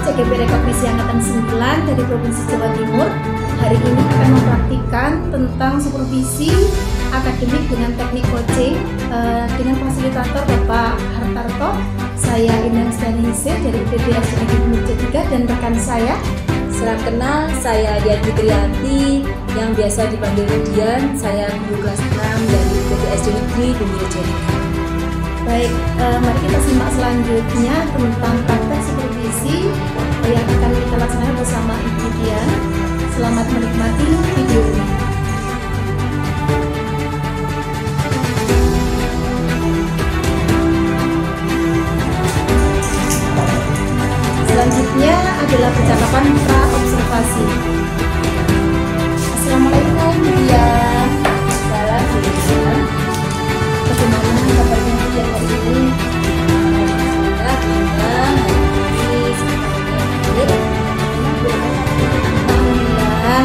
CGP Rekognisi Angkatan 9 dari Provinsi Jawa Timur. Hari ini akan mempraktikkan tentang supervisi akademik dengan teknik coaching dengan fasilitator Bapak Hartarto. Saya Indah Stanise dari PPS Negeri 3 dan rekan saya. Salam kenal, saya Dian Fitrianti yang biasa dipanggil Dian. Saya guru kelas 6 dari PPS Negeri 3. Baik, mari kita simak selanjutnya tentang praktek supervisi yang akan kita laksanakan bersama Ibu Dian. Selamat menikmati video ini. Selanjutnya adalah percakapan pra-observasi. Assalamualaikum Bu Dian. Salam Bu Dian. Bagaimana kabarnya Bu Dian hari ini? Alhamdulillah,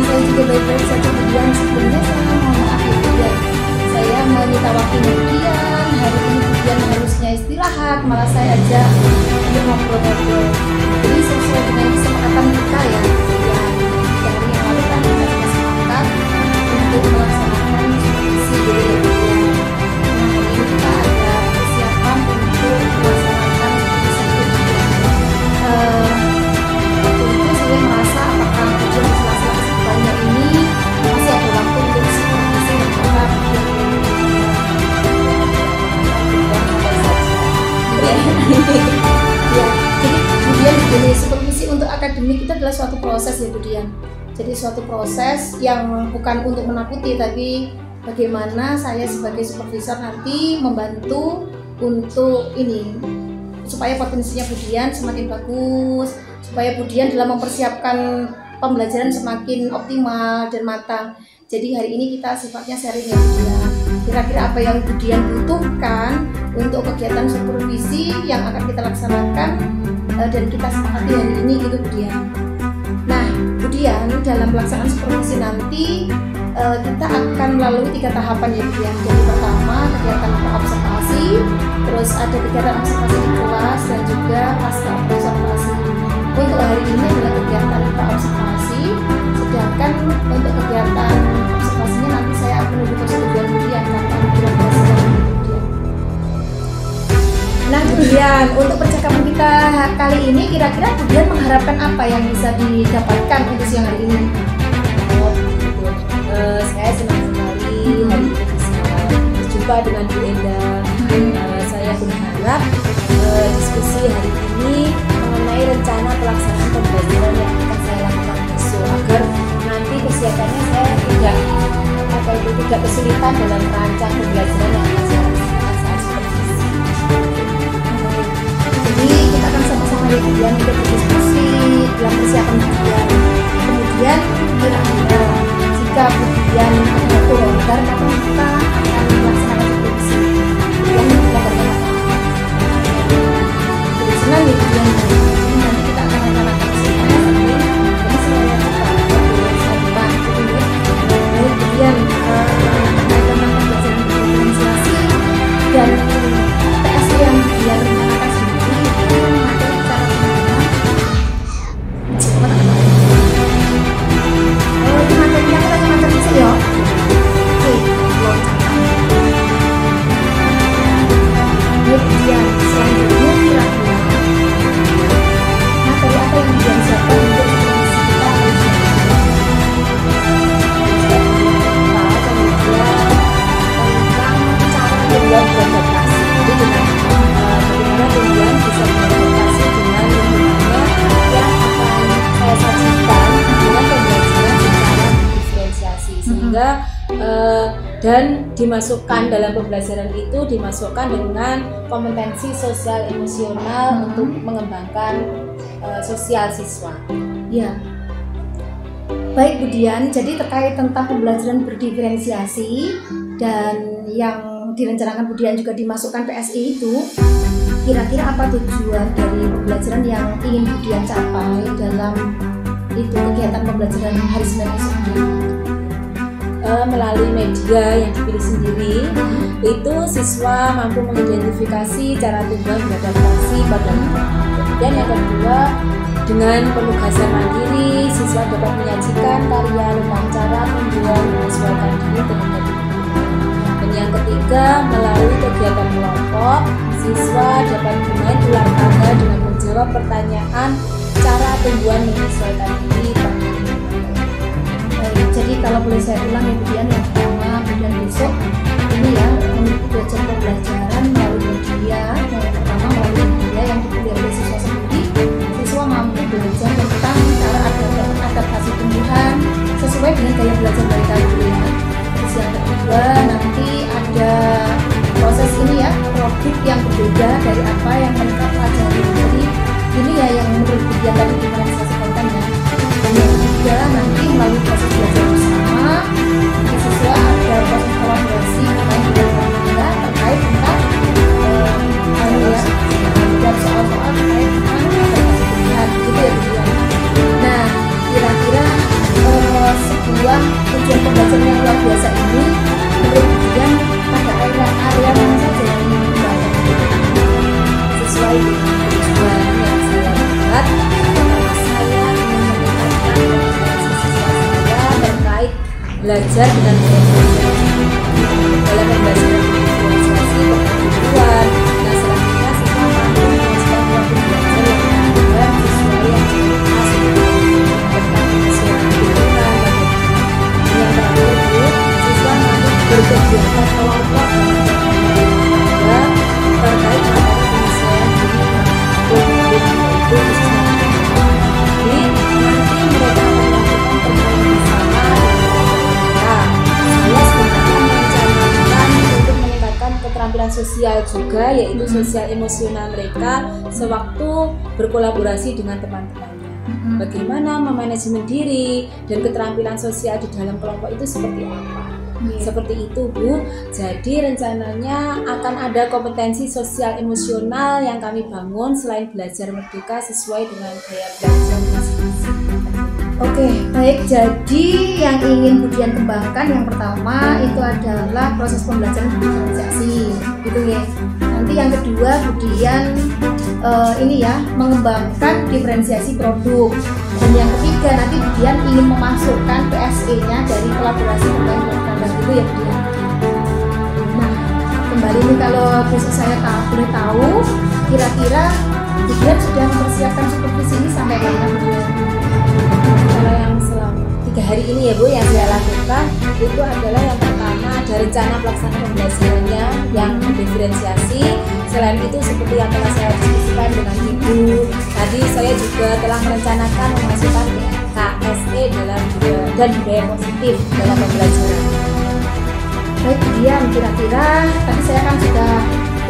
saya juga baik-baik saja Bu Dian. Sebelumnya saya mohon maaf ya Bu Dian. Saya menyita waktu Bu Dian. Hari ini Bu Dian harusnya istirahat, malah saya ajak untuk ngobrol-ngobrol. Jadi sesuai dengan kesepakatan kita ya, dari yang lalu kan kita sudah sepakat untuk melaksanakan supervisi gitu ya Bu Dian. Nah, hari ini kita ada persiapan untuk melaksanakan supervisi Bu Dian. Tentu saya merasa apakah Bu Dian di sela-sela kesibukannya ini masih ada waktu untuk supervisi dan apakah Bu Dian ya, jadi kemudian begini, supervisi untuk akademik itu adalah suatu proses ya Bu Dian. Jadi suatu proses yang bukan untuk menakuti, tapi bagaimana saya sebagai supervisor nanti membantu untuk ini supaya potensinya Bu Dian semakin bagus, supaya Bu Dian dalam mempersiapkan pembelajaran semakin optimal dan matang. Jadi hari ini kita sifatnya sharing ya Bu Dian. Kira-kira apa yang Bu Dian butuhkan untuk kegiatan supervisi yang akan kita laksanakan dan kita sepakati hari ini gitu Bu Dian. Nah Bu Dian, dalam pelaksanaan supervisi nanti kita akan melalui 3 tahapan ya Bu Dian. Jadi pertama kegiatan observasi, terus ada kegiatan observasi di kelas dan juga pasca observasi. Untuk hari ini adalah kegiatan observasi, sedangkan untuk kegiatan observasinya nanti saya akan menunggu persetujuan Bu Dian karena Nah Bu Dian, untuk percakapan kita kali ini kira-kira Bu Dian mengharapkan apa yang bisa didapatkan untuk siang hari ini? Saya senang sekali hari ini bisa berjumpa dengan Bu Endah. Saya berharap diskusi hari ini mengenai rencana pelaksanaan pembelajaran yang akan saya lakukan besok, agar nanti kesiapannya saya tidak kesulitan dalam merancang pembelajaran yang akan saya lakukan saat supervisi. Jadi kita akan sama-sama ya Bu Dian untuk berdiskusi dalam persiapan Bu Dian. Kemudian kira-kira jika Bu Dian waktu longgar, kapan kita akan melaksanakan supervisi? Bu Dian longgarnya apa? Jadi senang ya Bu Dian. Nanti kita akan rencanakan semuanya sampai jadi semuanya kita depan gitu ya. Baik Bu Dian, tentang pembelajaran diferensiasi dan PSC yang Bu Dian rencanakan sendiri itu materi cara penggunaan. Itu materinya kita cuma terpisah ya. Oke, loncakan. Kemudian selanjutnya kira-kira materi apa yang Dian siapkan untuk supervisi kita hari ini? Tentang cara membuat beradaptasi. Jadi dengan bagaimana Dian bisa beradaptasi dengan lingkungannya yang akan saya sajikan dengan pembelajaran secara diferensiasi, sehingga dan dimasukkan dalam pembelajaran itu dimasukkan dengan kompetensi sosial emosional untuk mengembangkan sosial siswa. Ya. Baik Bu Dian, jadi terkait tentang pembelajaran berdiferensiasi dan yang direncanakan Bu Dian juga dimasukkan PSI itu, kira-kira apa tujuan dari pembelajaran yang ingin Bu Dian capai dalam itu kegiatan pembelajaran hari Senin esok ini? Melalui media yang dipilih sendiri, itu siswa mampu mengidentifikasi cara tugas beradaptasi pada lingkungan. Kemudian yang kedua, dengan penugasan mandiri, siswa dapat menyajikan karya tentang cara membuat menyesuaikan diri dengan kebutuhan. Dan yang ketiga, melalui kegiatan kelompok, siswa dapat bermain ular tangga dengan menjawab pertanyaan cara tumbuhan menyesuaikan diri pada lingkungan. Jadi kalau boleh saya ulang ya Budian, yang pertama kemudian besok ini ya mengikuti belajar pembelajaran melalui media. Yang pertama melalui media yang dipilih oleh siswa sendiri, siswa mampu belajar tentang cara adaptasi tumbuhan sesuai dengan gaya belajar mereka dulu ya. Terus yang kedua nanti ada proses ini ya, produk yang berbeda dari apa yang mereka pelajari. Jadi ini ya yang menurut Budian tadi diferensiasi kontennya. Dan yang ketiga nanti melalui proses belajar bersama, siswa ada proses kolaborasi dengan kita terkait tentang dan soal-soal terkait tentang adaptasi tumbuhan gitu ya Budian. Nah kira-kira sebuah tujuan pembelajaran yang luar biasa ini menurut Budian pada area mana saja yang ingin dikembangkan sesuai dengan tujuan yang saya buat. Saya ingin meningkatkan kompetensi siswa saya terkait belajar dengan dalam pembelajaran diferensiasi kebutuhan. Nah selanjutnya siswa mampu menyajikan produk belajar yang benar sesuai yang jelas tentang penyesuaian lingkungan. Yang terakhir Bu, siswa mampu berkegiatan kelompok dan terkait materi penyesuaian diri yaitu jadi nanti mereka akan melakukan permainan bersama dengan mereka. Saya sebenarnya merencanakan untuk meningkatkan keterampilan sosial juga, yaitu sosial emosional mereka sewaktu berkolaborasi dengan teman-temannya. Bagaimana memanajemen diri dan keterampilan sosial di dalam kelompok itu seperti apa? Seperti itu Bu. Jadi rencananya akan ada kompetensi sosial emosional yang kami bangun selain belajar merdeka sesuai dengan gaya belajar masing-masing. Oke, baik. Jadi yang ingin Budian kembangkan yang pertama itu adalah proses pembelajaran diferensiasi, gitu ya. Nanti yang kedua Budian ini ya mengembangkan diferensiasi produk. Dan yang ketiga nanti Budian ingin memasukkan PSE-nya dari kolaborasi berbagai produk gitu ya Budian. Nah, kembali nih kalau besok saya boleh tahu, kira-kira Budian sudah mempersiapkan supervisi ini sampai kapan Budian? Kalau yang selama 3 hari ini ya Bu yang saya lakukan itu adalah yang pertama ada rencana pelaksanaan pembelajarannya yang diferensiasi. Selain itu seperti yang telah saya diskusikan dengan Ibu, tadi saya juga telah merencanakan memasukkan KSE dan budaya positif dalam pembelajaran. Baik Budian, kira-kira tadi saya kan sudah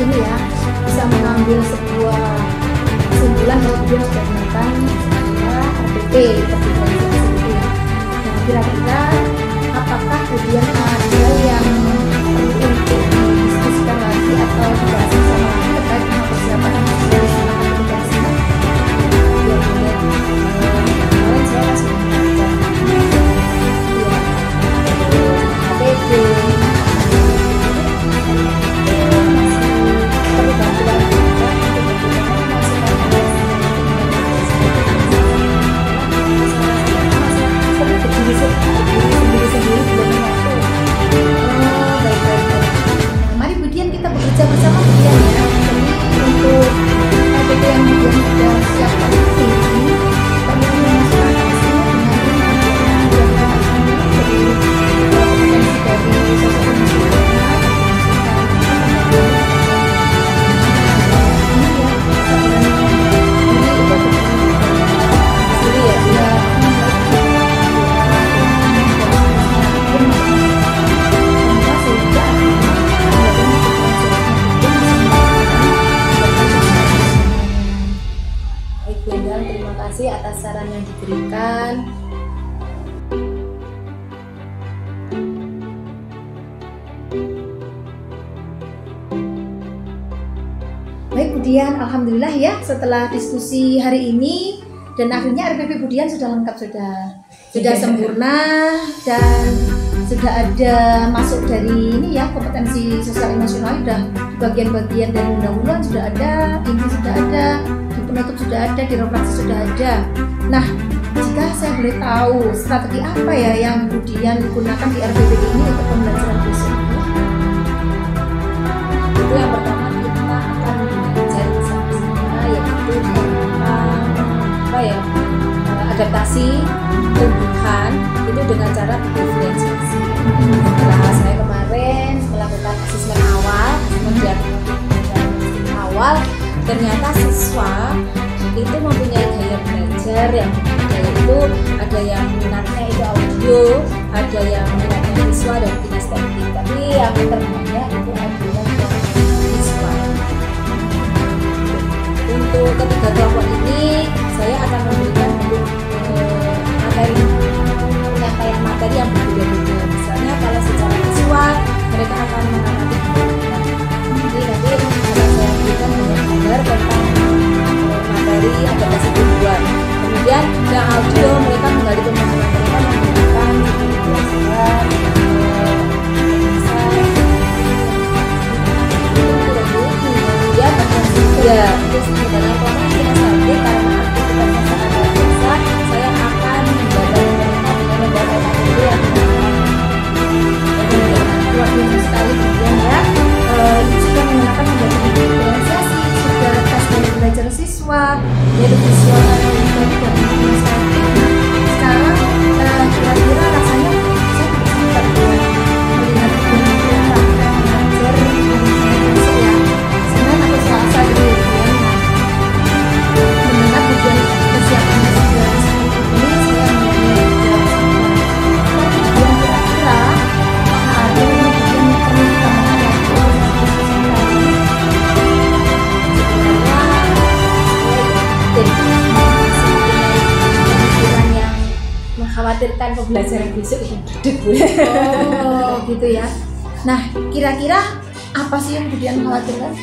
ini ya bisa mengambil sebuah kesimpulan bahwa Budian sudah melakukan RPP diferensiasi itu. Nah kira-kira apakah Budian ada yang perlu untuk didiskusikan lagi atau dibahas bersama lagi terkait dengan persiapan dari komunikasi? Ya benar. Kemarin saya masih membaca APD perlu bantuan juga untuk sendiri belum mampu. Baik. Mari Budian kita bekerja bersama Budian ya. Jadi untuk RPP yang Budian sudah siapkan ini perlu memasukkan hasilnya dengan kompetensi dari sosial emosional. Terima kasih atas saran yang diberikan. Baik Budian, alhamdulillah ya setelah diskusi hari ini dan akhirnya RPP Budian sudah lengkap, sudah sempurna dan sudah ada masuk dari ini ya kompetensi sosial emosional, sudah di bagian-bagian dari undang-undang sudah ada, ini sudah ada, di penutup sudah ada, direfraksi sudah ada. Nah, jika saya boleh tahu strategi apa ya yang kemudian digunakan di RPPD ini untuk pembelajaran besok? Itu yang pertama kita akan belajar bersama-sama, yaitu tentang adaptasi tumbuhan itu dengan cara diferensiasi. Setelah saya kemarin melakukan asesmen awal, ternyata siswa itu mempunyai gaya belajar yang berbeda, yaitu ada yang minatnya itu audio, ada yang minatnya visual dan kinestetik, tapi yang terbanyak itu adalah visual. Untuk ketiga kelompok ini saya akan memberikan penyampaian materi yang berbeda-beda. Misalnya kalau secara visual mereka akan mengamati nanti akan saya berikan gambar tentang materi adaptasi tumbuhan. Kemudian yang audio mereka menggali pemahaman mereka menggunakan ya itu sebenarnya kelompok kinestetik karena aktivitasnya sangat luar biasa. Saya akan membaca mereka dengan membaca materi yang luar biasa sekali. Kemudian ya ini juga menggunakan pembelajaran diferensiasi, juga tes dari belajar siswa, yaitu visual dan kinestetik. Sekarang kira-kira rasanya saya tidak sempat melihat belajar besok ya, Senin atau Selasa gitu ya. Mendengar tujuan persiapan ini saya kira-kira ada yang perlu ditambahkan yang mengkhawatirkan pembelajaran besok itu duduk. Oh gitu ya. Nah kira-kira apa sih yang kemudian mengkhawatirkan?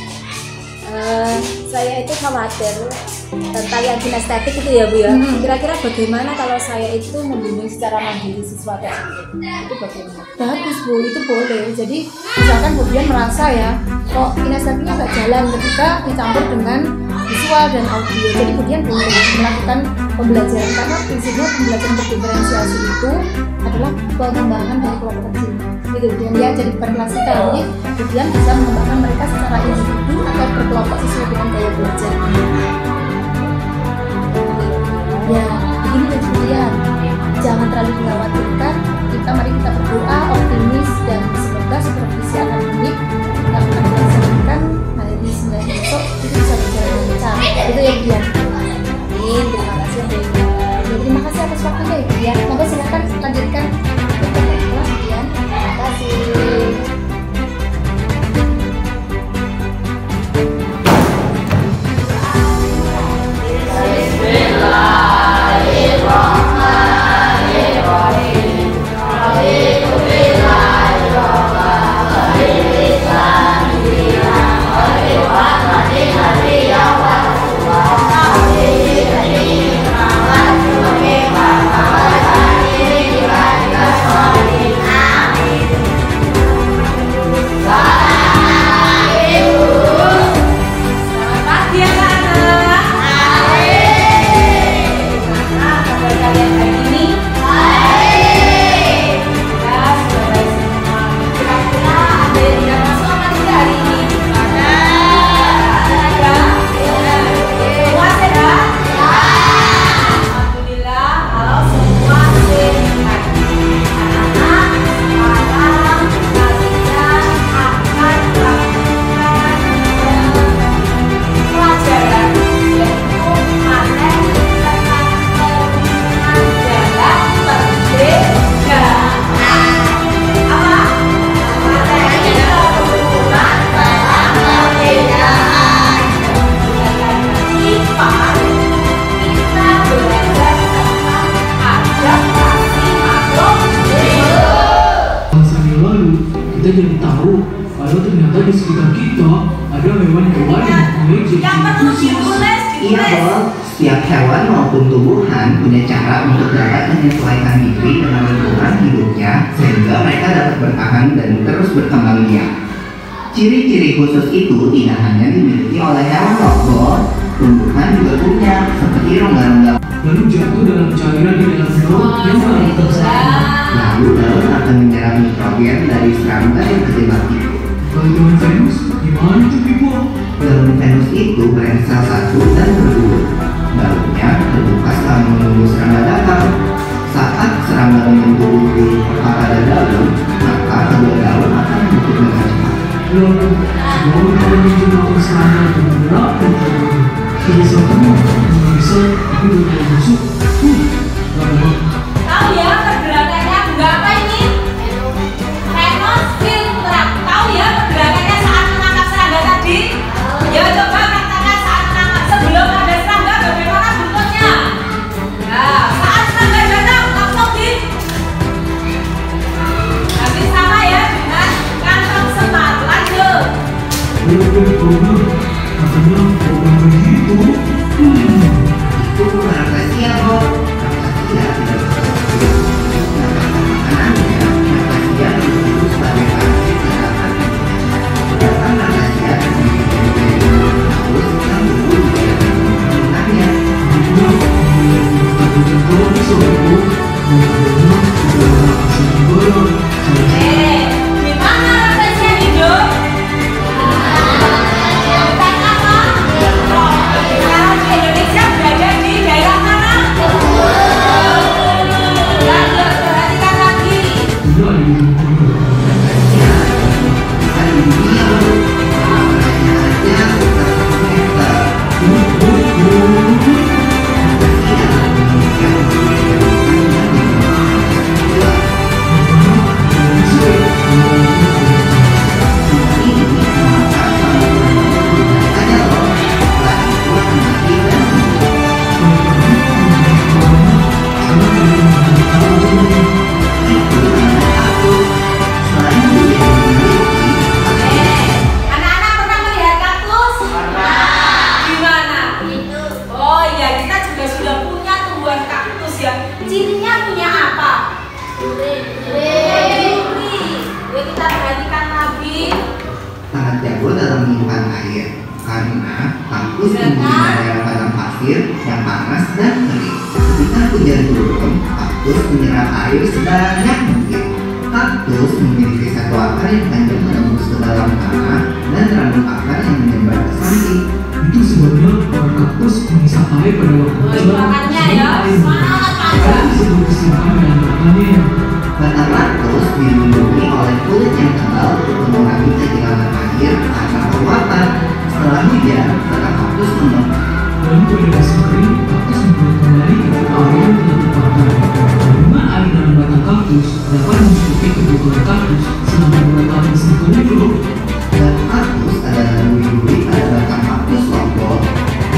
Saya itu khawatir tentang yang kinestetik itu ya Bu ya. Kira-kira bagaimana kalau saya itu membimbing secara mandiri siswa tersebut? Itu bagaimana? Bagus Bu, itu boleh. Jadi misalkan kemudian merasa ya, kok kinestetiknya nggak jalan ketika dicampur dengan visual dan audio. Jadi kemudian boleh melakukan pembelajaran karena prinsipnya pembelajaran berdiferensiasi itu adalah pengembangan dari kelompok kecil. Gitu dan ya jadi berkelasika. Jadi kemudian bisa mengembangkan mereka secara individu atau berkelompok sesuai dengan gaya belajar. Ya, begini dan kemudian jangan terlalu dikhawatirkan. Mari kita berdoa optimis dan semoga supervisi akademik yang akan dilaksanakan hari Senin besok itu bisa berjalan lancar. Itu ya Bu ya. Amin. Terima kasih Bu. Terima kasih atas waktunya ya Bu ya. Monggo silakan lanjutkan kelas ya. Terima kasih. kita jadi tahu kalau ternyata di sekitar kita ada hewan-hewan yang mempunyai ciri-ciri khusus. Iya dong, setiap hewan maupun tumbuhan punya cara untuk dapat menyesuaikan diri dengan lingkungan hidupnya sehingga mereka dapat bertahan dan terus berkembang biak. Ciri-ciri khusus itu tidak hanya dimiliki oleh hewan lokal, tumbuhan juga punya, seperti rongga-rongga. Lalu jatuh dalam cairan di dalam daun yang dalam tersayang. Lalu daun akan menyerap nitrogen dari serangga yang terjebak itu. Kalau daun Venus, gimana itu Pipo? Daun Venus itu bersel satu dan berdua. Daunnya terbuka setelah menunggu serangga datang. Saat serangga menyentuh ujung pada daun, maka kedua daun akan menutup dengan cepat. Lalu, daun kalau menjemput serangga itu bergerak dan terbuka. Jadi kamu nggak bisa, tapi udah kalau masuk, nggak apa. Tahu ya pergerakannya berapa ini? Venus filtrap. Tahu ya pergerakannya saat menangkap serangga tadi? Ya coba katakan saat menangkap sebelum ada serangga bagaimana bentuknya? Nah, saat serangga datang langsung di hampir sama ya dengan kantong semar. Lanjut. Katanya program begitu. Itu rahasia kok. Rahasia tidak bisa makanannya. Rahasia itu sebagai hasil gerakan. Gerakan rahasia terus yang dulu dia menggunakannya. Gimana rahasia hidup? Bukan apa? Sekarang di Indonesia berada di daerah mana? Lanjut, perhatikan lagi. Anak-anak pernah melihat kaktus? Gimana? Oh iya, kita juga sudah punya tumbuhan kaktus ya. Cirinya punya apa? Duri. Ya kita perhatikan lagi. Sangat jago dalam menghidupkan air karena kaktus tumbuh di daerah padang pasir yang panas dan kering. Ketika hujan turun, kaktus menyerap air sebanyak mungkin. Kaktus memiliki satu akar yang panjang menembus ke dalam tanah dan rambut akar yang menyebar ke samping. Itu sebabnya orang kaktus mengisap air pada waktu hujan. Makanya ya, sangat panjang. Disebut kesimpan dan makannya. Batang kaktus dilindungi oleh kulit yang tebal untuk mengurangi kehilangan air karena penguapan. Setelah hujan, batang kaktus mengembang. Dan pada musim kering, kaktus membuat kembali ketika air yang telah terpakai. Kandungan air dalam batang kaktus dapat mencukupi kebutuhan kaktus selama beberapa musim kering dulu. Dan kaktus adalah duri-duri pada batang kaktus lombok.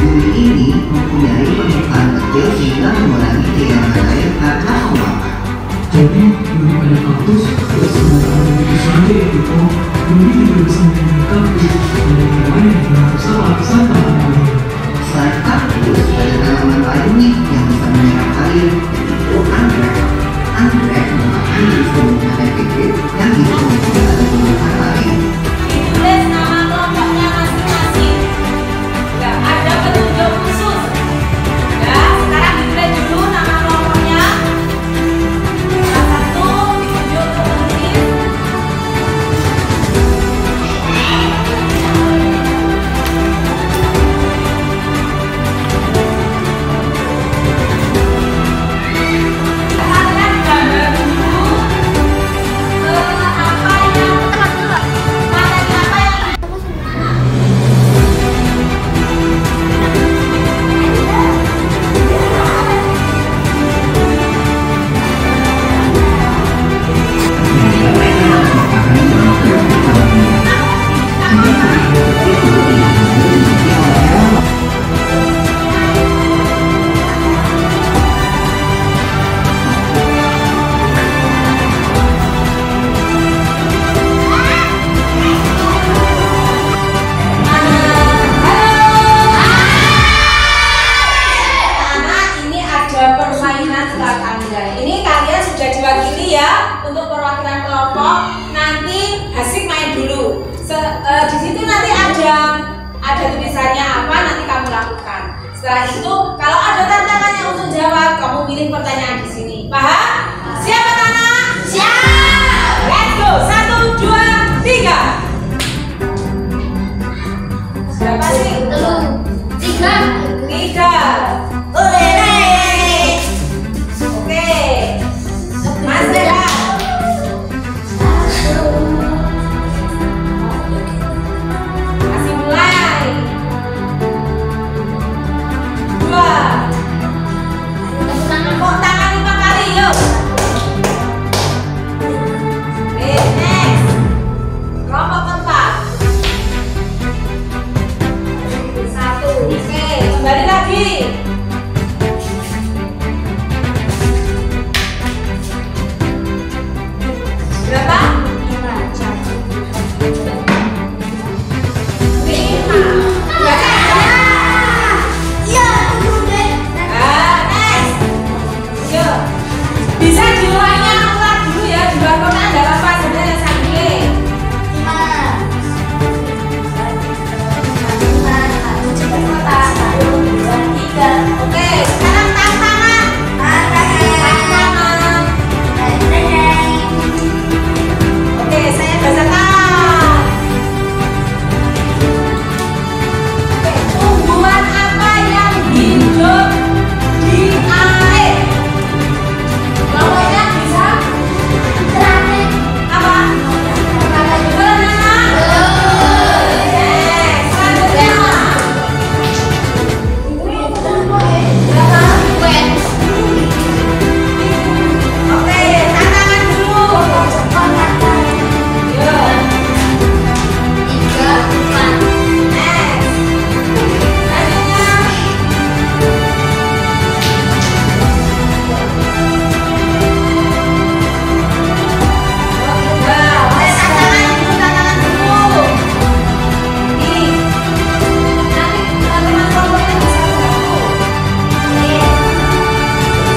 Duri ini mempunyai permukaan kecil sehingga mengurangi kehilangan air karena penguapan. Jadi, duri pada kaktus tidak sembarangan begitu saja ya Pipo. Duri juga bisa melindungi kaktus dari hewan yang dengan lapisan tahan air. Selain kaktus, ada tanaman lainnya yang bisa menyerap air, yaitu anggrek. Anggrek merupakan jenis tumbuhan epifit yang hidup di ada tumbuhan lain. Ditulis nama kelompoknya masing-masing. Nggak ada petunjuk khusus. Ya, sekarang ditulis dulu nama kelompoknya. Salah satu ditunjuk ke penulis. Kalian gambar dulu apa yang materi apa yang anak ini ada permainan buat Anda. Ini kalian sudah diwakili ya untuk perwakilan kelompok. Nanti Hasik main dulu. tulisannya apa nanti kamu lakukan. Setelah itu kalau ada tantangannya untuk jawab, kamu pilih pertanyaan di sini. Paham? Siap anak-anak? Siap. Let's go. 1, 2, 3. Berapa sih? 3. Oke. Mas Deha. Masih mulai. 2. Tepuk tangan 5 kali, yuk. Oke, next. Kelompok keempat. 1. Oke, kembali lagi. Berapa? 5. Bisa diulangnya ulang dulu ya, di luar kota ada apa sebenarnya sakit. Oke, sekarang tantangan. Tantangan. Oke, saya bacakan. Oke, tumbuhan apa yang hidup di air? Kelompoknya bisa apa? Berenang. Selanjutnya. Oke, tantangan dulu. Yuk. Next. Selanjutnya. Tantangan dulu. Nih. Nanti teman-teman kelompoknya bisa bantu.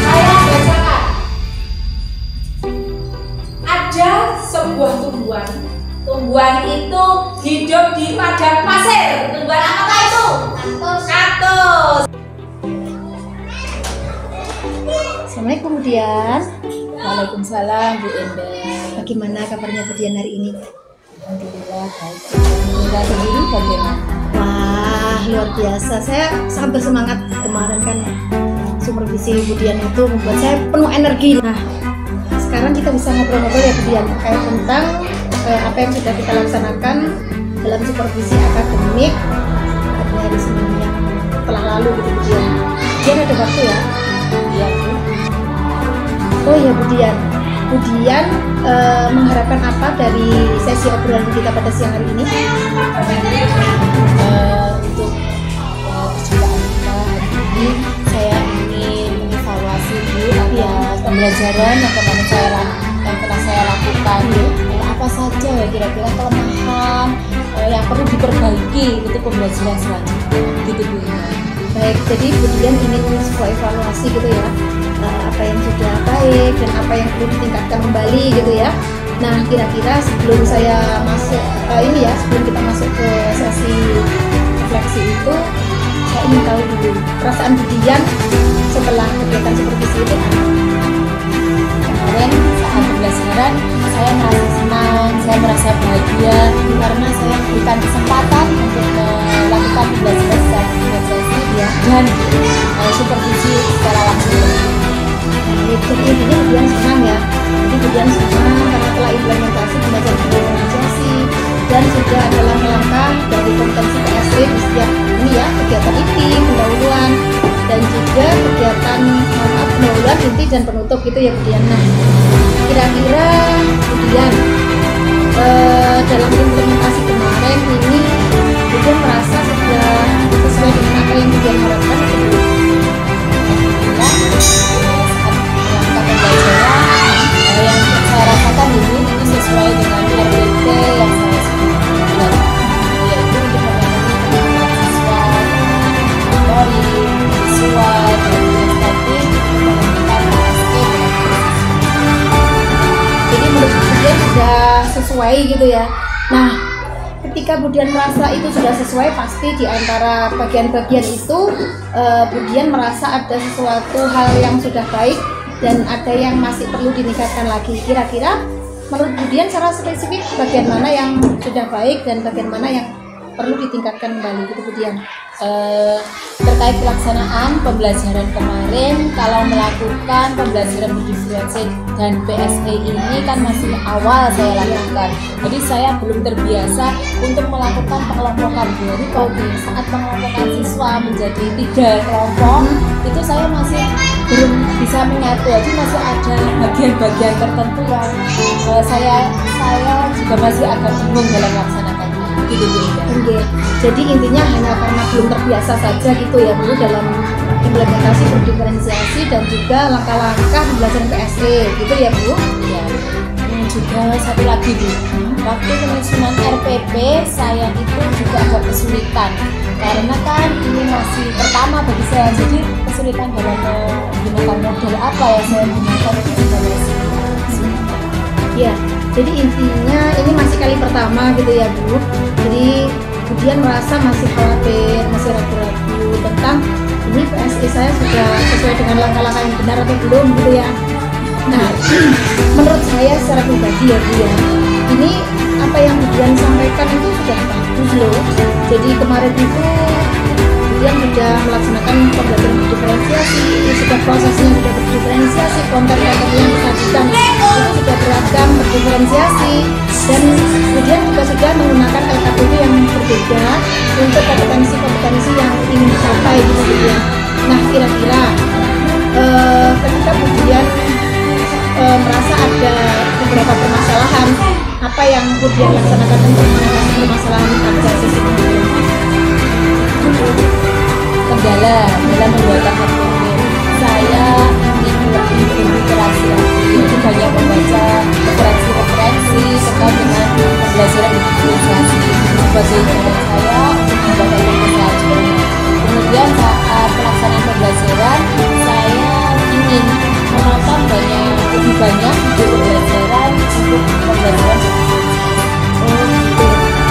Saya bacakan. Ada sebuah tumbuhan. Tumbuhan itu hidup di padang pasir. Tumbuhan apa itu? Kaktus. Assalamualaikum Bu Dian. Waalaikumsalam Bu Enda. Bagaimana kabarnya Bu Dian hari ini? Alhamdulillah baik. Enda sendiri bagaimana? Wah, luar biasa. Saya sangat bersemangat. Kemarin kan supervisi Bu Dian itu membuat saya penuh energi. Nah, sekarang kita bisa ngobrol-ngobrol ya Bu Dian terkait tentang apa yang sudah kita laksanakan dalam supervisi akademik pada hari Senin yang telah lalu gitu Bu Dian. Dian ada waktu ya? Iya Bu. Oh iya Bu Dian. Bu Dian mengharapkan apa dari sesi obrolan kita pada siang hari ini? Untuk perjumpaan kita hari ini, saya ingin mengevaluasi Bu atas pembelajaran yang kemarin saya lakukan. Apa saja ya kira-kira kelemahan yang perlu diperbaiki untuk pembelajaran selanjutnya, gitu Bu. Baik, jadi Bu Dian ingin sebuah evaluasi gitu ya, apa yang sudah baik dan apa yang perlu ditingkatkan kembali gitu ya. Nah, kira-kira sebelum saya masuk sebelum kita masuk ke sesi refleksi itu, saya ingin tahu dulu perasaan Bu Dian setelah kegiatan supervisi itu apa? Kemarin saat pembelajaran saya merasa senang, saya merasa bahagia karena saya diberikan kesempatan untuk melakukan pembelajaran secara sesi dan supervisi secara langsung. Jadi intinya Bu Dian senang ya. Jadi Bu Dian senang karena telah implementasi pembelajaran organisasi dan sudah ada langkah-langkah dari kompetensi PSD di setiap ini ya, kegiatan inti, pendahuluan dan juga kegiatan pendahuluan, inti dan penutup gitu ya Bu Dian. Nah, kira-kira Bu Dian dalam implementasi kemarin ini Bu Dian merasa sudah sesuai dengan apa yang Bu Dian harapkan atau belum? Yang saya rasakan ini sesuai dengan RPT yang saya sebutkan, yaitu untuk memenuhi siswa, teori, visual, dan estetik, menentukan PSK. Jadi menurut Bu Dian sudah sesuai gitu ya. Nah, ketika Budian merasa itu sudah sesuai, pasti di antara bagian-bagian itu Budian merasa ada sesuatu hal yang sudah baik dan ada yang masih perlu ditingkatkan lagi. Kira-kira menurut Budian secara spesifik bagian mana yang sudah baik dan bagian mana yang perlu ditingkatkan kembali gitu Budian? Terkait pelaksanaan pembelajaran kemarin, kalau melakukan pembelajaran berdiferensiasi dan PSE ini kan masih awal saya lakukan, jadi saya belum terbiasa untuk melakukan pengelompokan. Jadi pada saat pengelompokan siswa menjadi 3 kelompok itu saya masih belum bisa menyatu, jadi masih ada bagian-bagian tertentu yang saya juga masih agak bingung dalam melaksanakan gitu Bu Indah. Oke. Jadi intinya hanya karena belum terbiasa saja gitu ya Bu dalam implementasi berdiferensiasi dan juga langkah-langkah pembelajaran PSE gitu ya Bu. Ya. Juga satu lagi Bu, waktu penyusunan RPP saya itu juga agak kesulitan karena kan ini masih pertama bagi saya, jadi kesulitan dalam menggunakan model apa ya saya gunakan itu juga masih kesulitan. Ya, jadi intinya ini masih kali pertama gitu ya Bu. Jadi Budian merasa masih khawatir, masih ragu-ragu tentang ini PSE saya sudah sesuai dengan langkah-langkah yang benar atau belum gitu ya. Nah, menurut saya secara pribadi ya Bu ya, ini apa yang Budian sampaikan itu sudah bagus loh. Jadi kemarin itu Budian sudah melaksanakan pembelajaran berdiferensiasi, sudah prosesnya sudah berdiferensiasi, konten-konten yang disajikan itu sudah beragam berdiferensiasi, dan Budian juga sudah menggunakan LKPD yang berbeda untuk kompetensi-kompetensi yang ingin dicapai gitu Budian. Nah, kira-kira ketika Budian merasa ada beberapa permasalahan, apa yang Budian laksanakan untuk mengatasi permasalahan pada sesi kemudian? Kendala dalam membuat RPP, saya ingin lebih berliterasi lagi, lebih banyak membaca referensi terkait dengan pembelajaran berdiferensiasi sebagai cara saya untuk membuat RPP selanjutnya. Kemudian saat pelaksanaan pembelajaran, saya ingin menonton lebih banyak video pembelajaran untuk pembelajaran berdiferensiasi.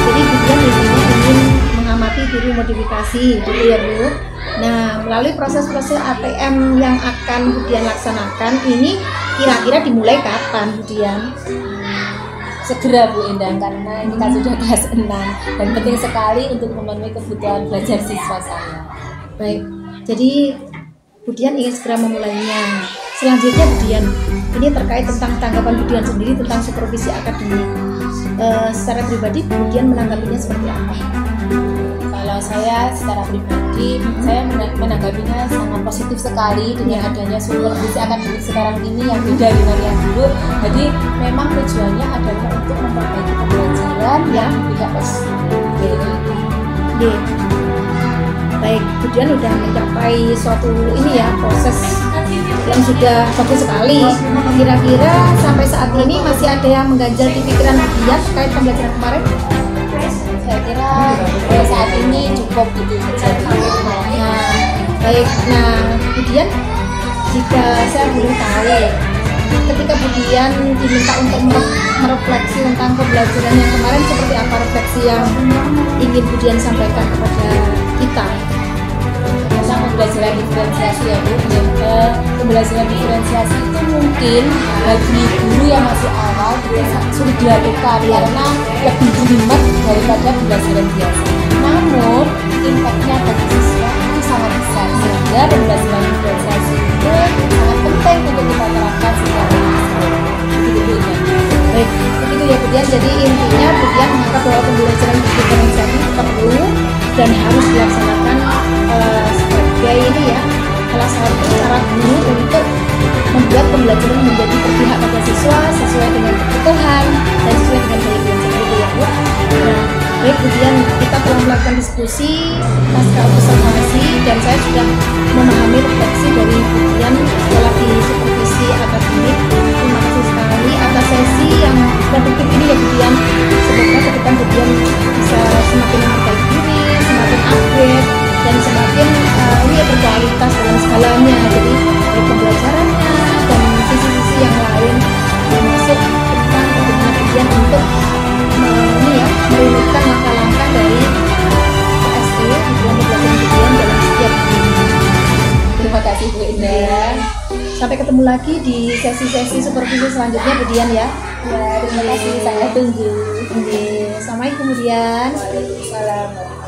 Jadi Budian intinya ingin mengamati diri modifikasi gitu ya Bu. Nah, melalui proses-proses ATM yang akan Budian laksanakan ini kira-kira dimulai kapan Budian? Segera Bu Endang, karena ini kan sudah kelas 6 dan penting sekali untuk memenuhi kebutuhan belajar siswa saya. Baik, jadi Budian ingin segera memulainya. Selanjutnya Budian, ini terkait tentang tanggapan Budian sendiri tentang supervisi akademik. Secara pribadi Budian menanggapinya seperti apa? Kalau saya secara pribadi, saya menanggapinya sangat positif sekali dengan adanya supervisi akademik sekarang ini yang beda dengan yang dulu. Jadi memang tujuannya adalah untuk memperbaiki pembelajaran yang tidak positif. Baik, Budian sudah mencapai suatu ini ya proses yang sudah bagus sekali. Kira-kira sampai saat ini masih ada yang mengganjal di pikiran Budian terkait pembelajaran kemarin? Saya kira saat ini cukup gitu saja. Nah, baik. Nah, Budian, jika saya boleh tahu, ketika Budian diminta untuk merefleksi tentang pembelajaran yang kemarin, seperti apa refleksi yang ingin Budian sampaikan kepada kita? Tentang pembelajaran diferensiasi ya Bu, pembelajaran diferensiasi itu mungkin bagi guru yang masih awal sulit dilakukan karena lebih jelimet daripada pembelajaran biasa. Namun impactnya bagi siswa itu sangat besar, sehingga pembelajaran diferensiasi itu sangat penting untuk kita terapkan secara langsung. Baik, begitu ya Budian. Jadi intinya Budian menganggap bahwa pembelajaran diferensiasi perlu dan harus dilaksanakan sebagai ini ya, salah satu cara guru untuk membuat pembelajaran menjadi berpihak pada siswa sesuai dengan kebutuhan dan sesuai dengan gaya belajar itu ya Bu. Nah, baik Budian, kita telah melakukan diskusi pasca observasi dan saya sudah memahami refleksi dari Budian setelah di supervisi akademik. Terima kasih sekali atas sesi yang produktif ini ya Budian. Semoga ke depan Budian bisa semakin memperbaiki diri, semakin upgrade dan semakin ini berkualitas dalam segalanya. Jadi dari pembelajarannya dan sisi-sisi yang lain, termasuk tentang bagaimana Budian untuk ini ya, merumuskan langkah-langkah Sampai ketemu lagi di sesi-sesi supervisi selanjutnya Bu Dian ya. Ya, terima kasih, saya tunggu. Assalamualaikum Bu Dian. Waalaikumsalam.